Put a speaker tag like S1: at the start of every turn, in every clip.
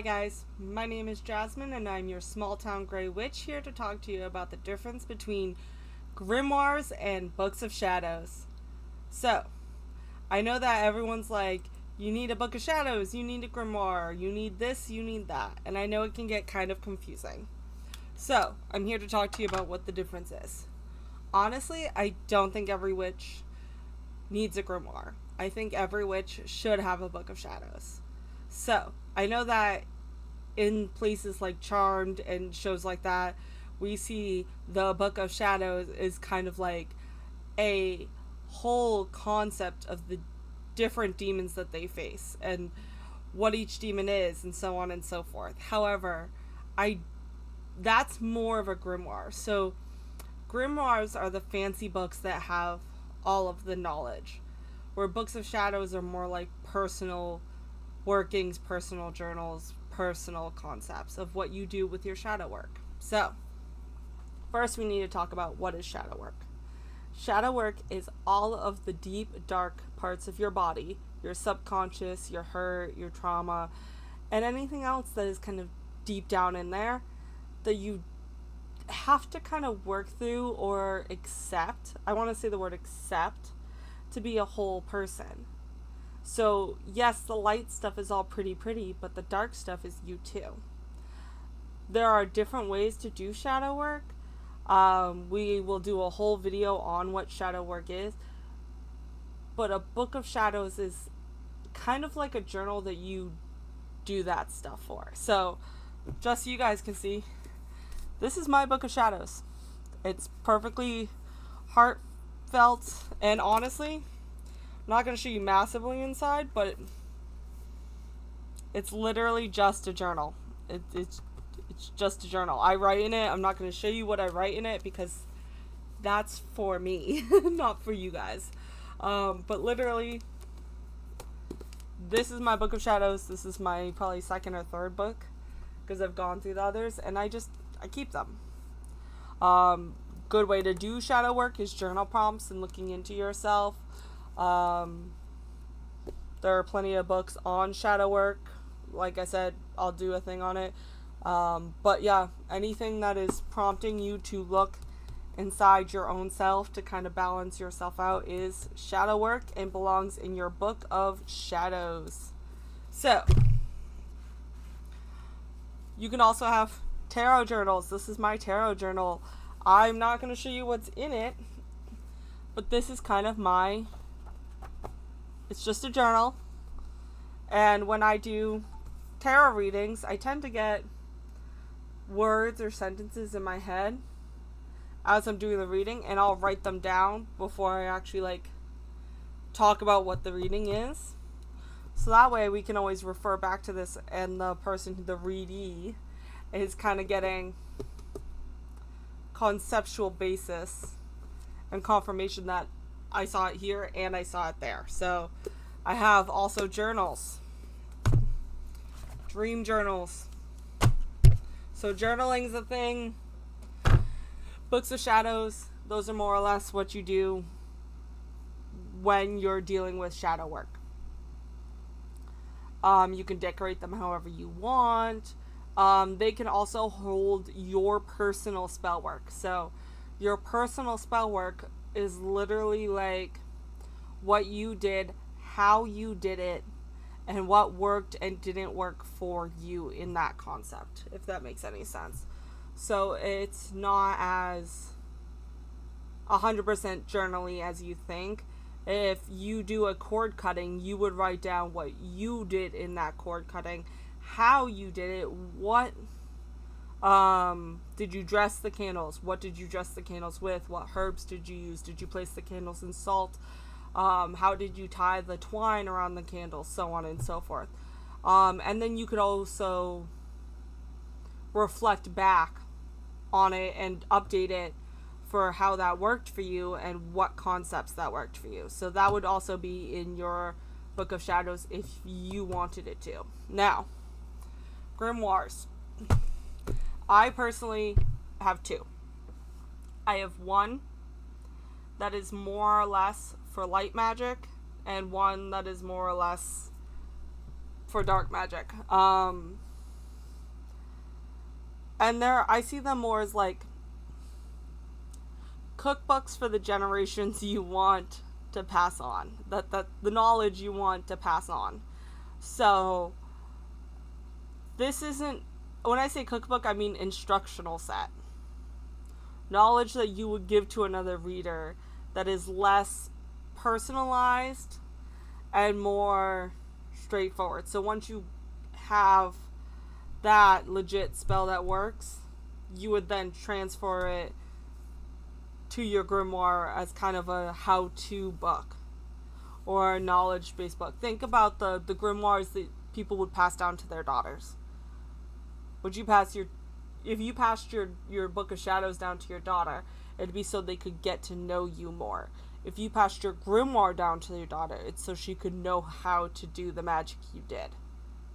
S1: Hi guys, my name is Jasmine and I'm your small town grey witch here to talk to you about the difference between grimoires and books of shadows. So, I know that everyone's like, you need a book of shadows, you need a grimoire, you need this, you need that, and I know it can get kind of confusing. So, I'm here to talk to you about what the difference is. Honestly, I don't think every witch needs a grimoire. I think every witch should have a book of shadows. So, I know that in places like Charmed and shows like that, we see the Book of Shadows is kind of like a whole concept of the different demons that they face and what each demon is and so on and so forth. However, I that's more of a grimoire. So grimoires are the fancy books that have all of the knowledge, where books of shadows are more like personal workings, personal journals, personal concepts of what you do with your shadow work. So, first we need to talk about what is shadow work. Shadow work is all of the deep, dark parts of your body, your subconscious, your hurt, your trauma, and anything else that is kind of deep down in there that you have to kind of work through or accept. I want to say the word accept to be a whole person. So, yes, the light stuff is all pretty, but the dark stuff is you too. There are different ways to do shadow work. We will do a whole video on what shadow work is. But a book of shadows is kind of like a journal that you do that stuff for. So, just so you guys can see, this is my book of shadows. It's perfectly heartfelt, and honestly, I'm not going to show you massively inside, but it's literally just a journal. It's just a journal. I write in it. I'm not going to show you what I write in it because that's for me, not for you guys. But literally, this is my book of shadows. This is my probably second or third book because I've gone through the others, and I keep them. Good way to do shadow work is journal prompts and looking into yourself. There are plenty of books on shadow work. Like I said, I'll do a thing on it. But yeah, anything that is prompting you to look inside your own self to kind of balance yourself out is shadow work and belongs in your book of shadows. So, you can also have tarot journals. This is my tarot journal. I'm not going to show you what's in it, but this is kind of it's just a journal. And when I do tarot readings, I tend to get words or sentences in my head as I'm doing the reading, and I'll write them down before I actually talk about what the reading is. So that way we can always refer back to this, and the readee, is kind of getting conceptual basis and confirmation that I saw it here and I saw it there. So I have also journals, dream journals. So journaling's a thing. Books of shadows, those are more or less what you do when you're dealing with shadow work. You can decorate them however you want. They can also hold your personal spell work. So your personal spell work is literally like what you did, how you did it, and what worked and didn't work for you in that concept, if that makes any sense. So it's not as 100% journally as you think. If you do a cord cutting, you would write down what you did in that cord cutting, how you did it, what did you dress the candles, what did you dress the candles with, what herbs did you use, did you place the candles in salt, how did you tie the twine around the candles, so on and so forth. And then you could also reflect back on it and update it for how that worked for you and what concepts that worked for you. So that would also be in your book of shadows if you wanted it to. Now, grimoires. I personally have two. I have one that is more or less for light magic and one that is more or less for dark magic. And I see them more as like cookbooks for the generations you want to pass on, that the knowledge you want to pass on. So this isn't, when I say cookbook, I mean instructional set. Knowledge that you would give to another reader that is less personalized and more straightforward. So once you have that legit spell that works, you would then transfer it to your grimoire as kind of a how-to book or a knowledge-based book. Think about the grimoires that people would pass down to their daughters. Would you pass if you passed your Book of Shadows down to your daughter, it'd be so they could get to know you more. If you passed your grimoire down to your daughter, it's so she could know how to do the magic you did,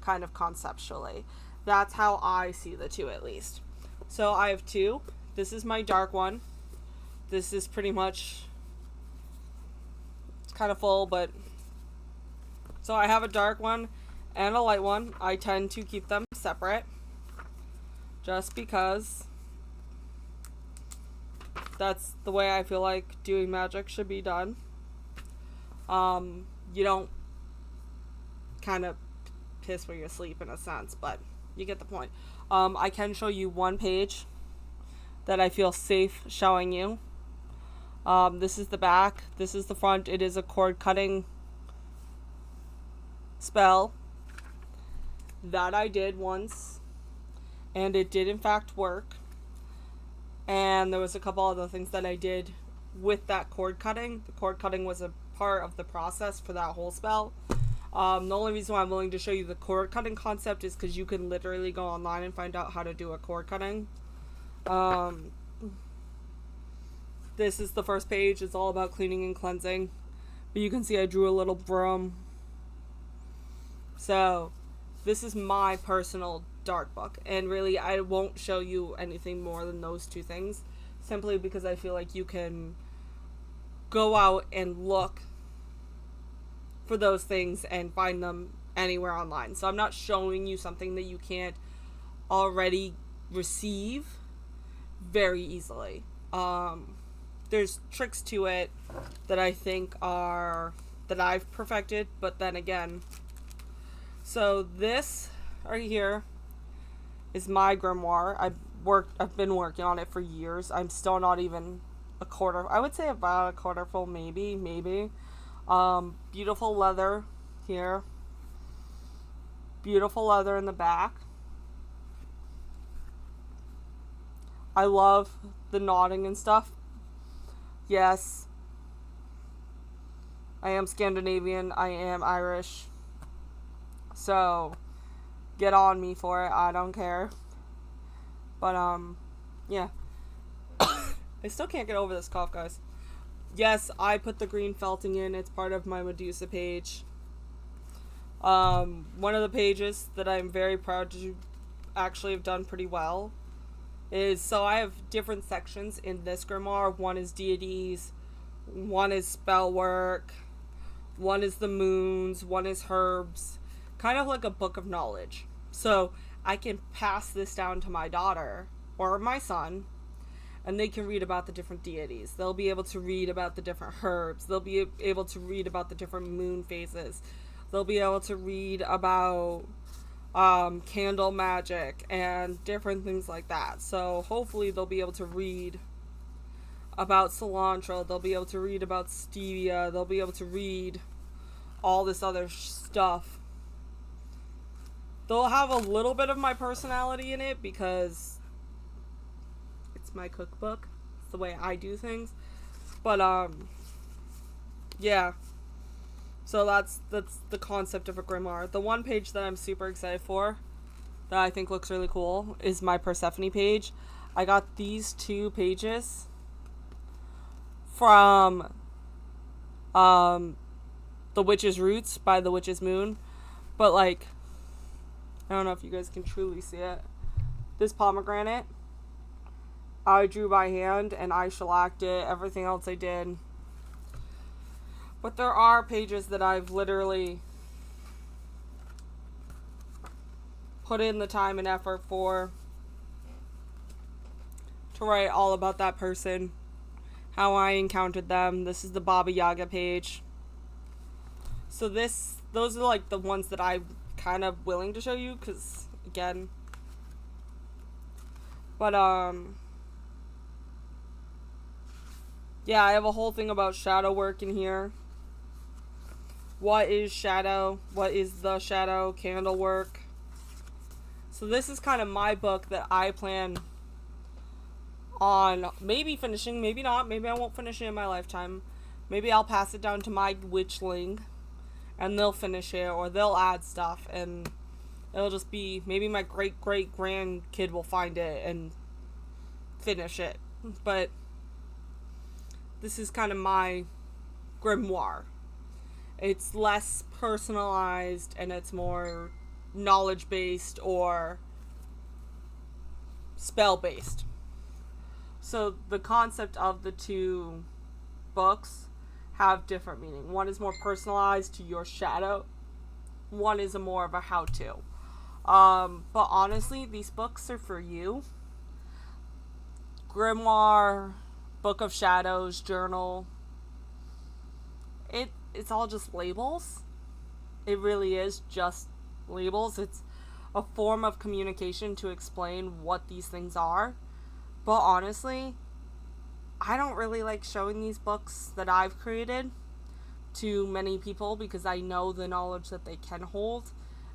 S1: kind of conceptually. That's how I see the two, at least. So I have two. This is my dark one. This is pretty much, it's kind of full, but so I have a dark one and a light one. I tend to keep them separate just because that's the way I feel like doing magic should be done. You don't kind of piss where you sleep in a sense, but you get the point. I can show you one page that I feel safe showing you. This is the back. This is the front. It is a cord cutting spell that I did once, and it did in fact work. And there was a couple other things that I did with that cord cutting. The cord cutting was a part of the process for that whole spell. The only reason why I'm willing to show you the cord cutting concept is because you can literally go online and find out how to do a cord cutting. This is the first page. It's all about cleaning and cleansing. But you can see I drew a little broom. So, this is my personal dark book. And really, I won't show you anything more than those two things. Simply because I feel like you can go out and look for those things and find them anywhere online. So I'm not showing you something that you can't already receive very easily. There's tricks to it that I think that I've perfected, but then again, so this right here is my grimoire. I've been working on it for years. I'm still not even a quarter, I would say about a quarter full, maybe. Beautiful leather here. Beautiful leather in the back. I love the knotting and stuff. Yes, I am Scandinavian. I am Irish. So, get on me for it. I don't care. But, yeah. I still can't get over this cough, guys. Yes, I put the green felting in. It's part of my Medusa page. One of the pages that I'm very proud to actually have done pretty well is, so I have different sections in this grimoire. One is deities, one is spell work, one is the moons, one is herbs, kind of like a book of knowledge. So I can pass this down to my daughter or my son, and they can read about the different deities. They'll be able to read about the different herbs. They'll be able to read about the different moon phases. They'll be able to read about candle magic and different things like that. So hopefully they'll be able to read about cilantro. They'll be able to read about stevia. They'll be able to read all this other stuff. They'll have a little bit of my personality in it because it's my cookbook. It's the way I do things. But yeah. So that's the concept of a grimoire. The one page that I'm super excited for, that I think looks really cool, is my Persephone page. I got these two pages from The Witch's Roots by The Witch's Moon. But like, I don't know if you guys can truly see it. This pomegranate, I drew by hand and I shellacked it. Everything else I did. But there are pages that I've literally put in the time and effort for. to write all about that person, how I encountered them. This is the Baba Yaga page. So those are like the ones that I'm kind of willing to show you, because again, but yeah, I have a whole thing about shadow work in here. What is shadow? What is the shadow? Candle work. So this is kind of my book that I plan on maybe finishing, maybe not. Maybe I won't finish it in my lifetime. Maybe I'll pass it down to my witchling and they'll finish it, or they'll add stuff, and it'll just be, maybe my great great grandkid will find it and finish it. But this is kind of my grimoire. It's less personalized and it's more knowledge based or spell based. So the concept of the two books have different meaning. One is more personalized to your shadow. One is a more of a how-to. But honestly, these books are for you. Grimoire, Book of Shadows, Journal. It's all just labels. It really is just labels. It's a form of communication to explain what these things are. But honestly, I don't really like showing these books that I've created to many people because I know the knowledge that they can hold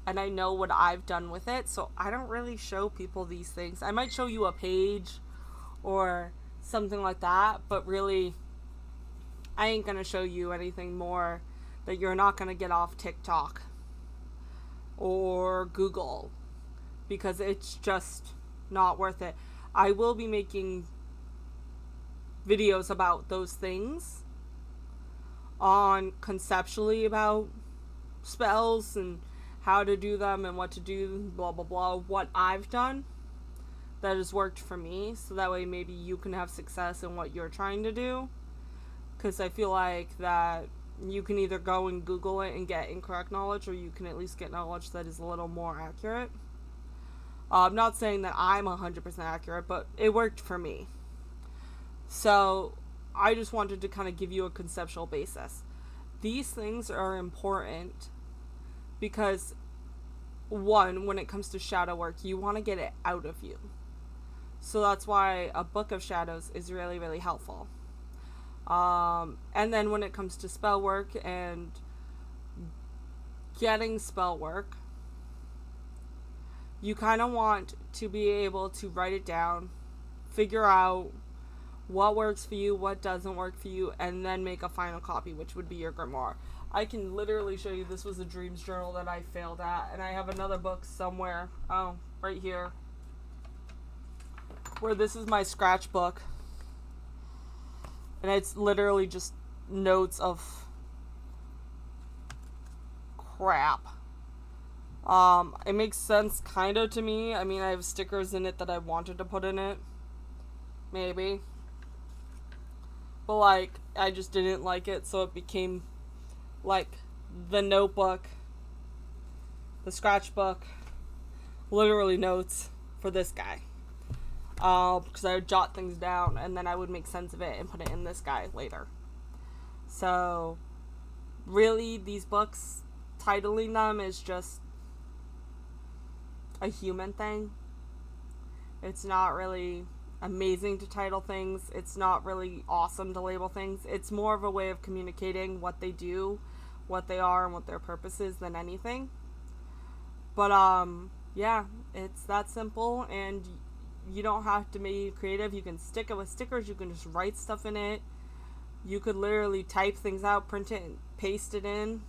S1: and I know what I've done with it. So I don't really show people these things. I might show you a page or something like that, but really I ain't gonna show you anything more that you're not gonna get off TikTok or Google, because it's just not worth it. I will be making videos about those things on conceptually about spells and how to do them and what to do, blah blah blah, what I've done that has worked for me, so that way maybe you can have success in what you're trying to do. Because I feel like that you can either go and Google it and get incorrect knowledge, or you can at least get knowledge that is a little more accurate. I'm not saying that I'm 100% accurate, but it worked for me. So I just wanted to kind of give you a conceptual basis. These things are important because, one, when it comes to shadow work, you want to get it out of you. So that's why a Book of Shadows is really, really helpful. And then when it comes to spell work and getting spell work, you kind of want to be able to write it down, figure out what works for you, what doesn't work for you, and then make a final copy, which would be your grimoire. I can literally show you, this was a dreams journal that I failed at, and I have another book somewhere, right here, where this is my scratch book. And it's literally just notes of crap. It makes sense kind of to me. I mean, I have stickers in it that I wanted to put in it. Maybe. But, like, I just didn't like it, so it became, like, the notebook, the scratch book, literally notes for this guy. Because I would jot things down and then I would make sense of it and put it in this guy later. So really, these books, titling them is just a human thing. It's not really amazing to title things. It's not really awesome to label things. It's more of a way of communicating what they do, what they are, and what their purpose is than anything. But yeah, it's that simple, and you don't have to be creative. You can stick it with stickers. You can just write stuff in it. You could literally type things out, print it, and paste it in.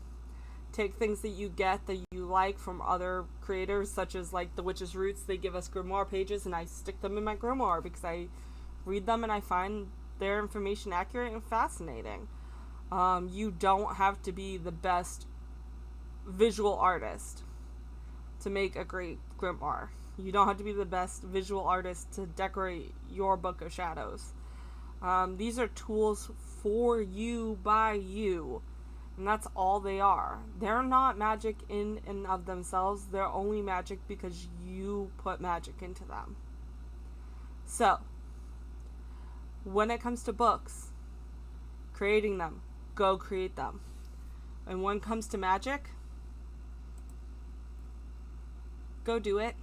S1: Take things that you get that you like from other creators, such as like the Witch's Roots. They give us grimoire pages, and I stick them in my grimoire because I read them and I find their information accurate and fascinating. You don't have to be the best visual artist to make a great grimoire. You don't have to be the best visual artist to decorate your Book of Shadows. These are tools for you, by you. And that's all they are. They're not magic in and of themselves. They're only magic because you put magic into them. So, when it comes to books, creating them, go create them. And when it comes to magic, go do it.